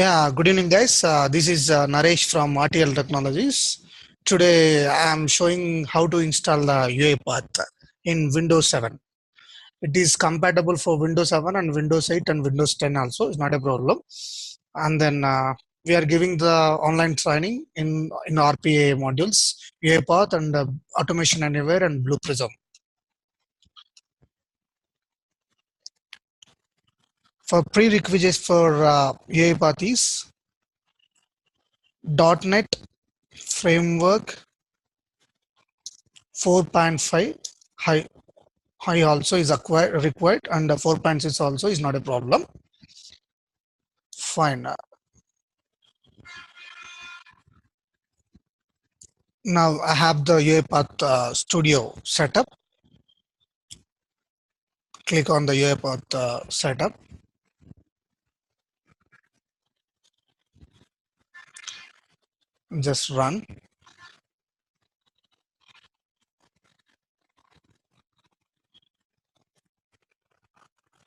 Yeah, good evening, guys. This is Naresh from RTL Technologies. Today, I am showing how to install the UIPath in Windows 7. It is compatible for Windows 7 and Windows 8 and Windows 10 also. It's not a problem. And then we are giving the online training in RPA modules, UIPath and Automation Anywhere and Blue Prism. For prerequisites for UIPath is .NET Framework 4.5 high also is required, and 4.6 also is not a problem. Fine. Now I have the UiPath studio setup. Click on the UiPath setup. Just run.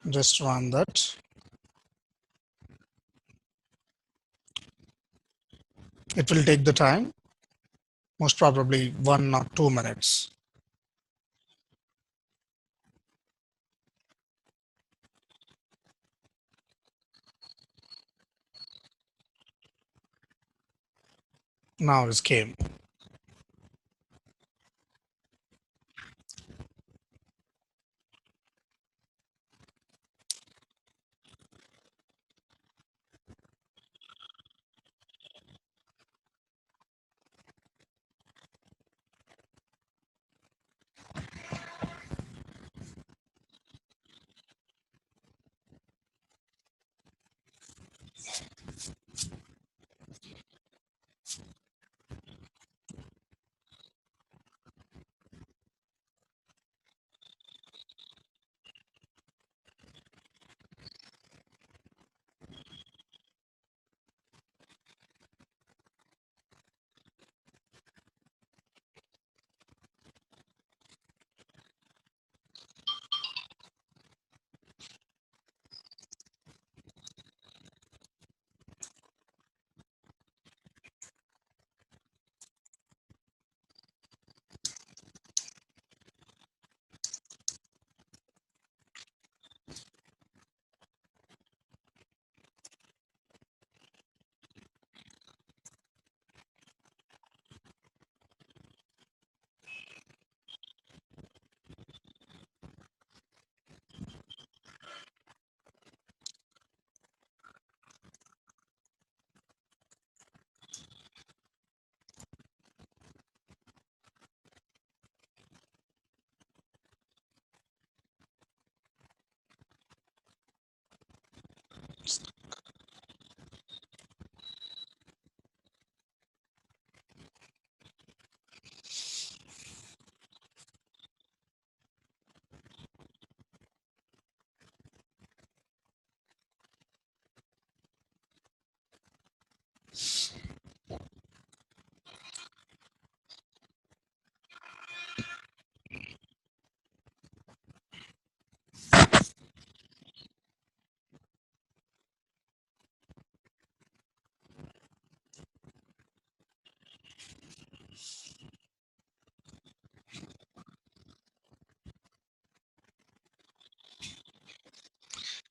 Just run that. It will take the time, most probably 1 or 2 minutes. Now it came.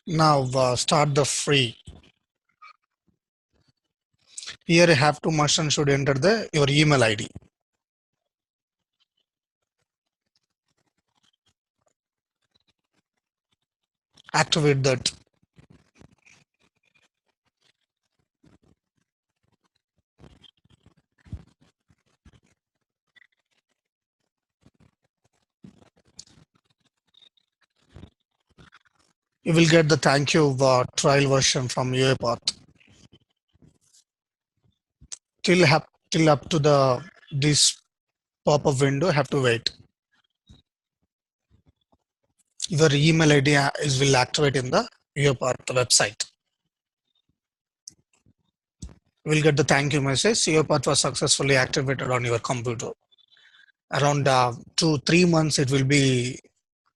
Now start the free. Here you have to must and should enter your email ID. Activate that. You will get the thank you trial version from UiPath. Till up to this pop-up window, have to wait. Your email ID will activate in the UiPath website. You will get the thank you message. UiPath was successfully activated on your computer. Around 2-3 months, it will be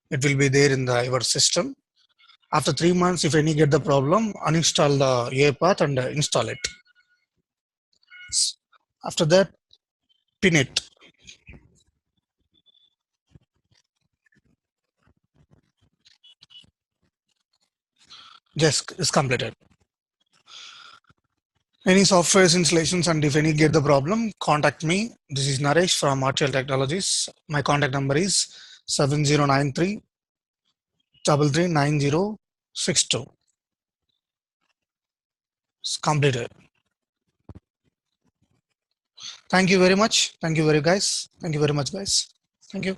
there in your system. After 3 months, if any get the problem, uninstall the UIPath and install it. After that, pin it. Just is completed. Any software installations and if any get the problem, contact me. This is Naresh from RTL Technologies. My contact number is 7093 339062. It's completed. Thank you very much. Thank you very guys. Thank you very much, guys. Thank you.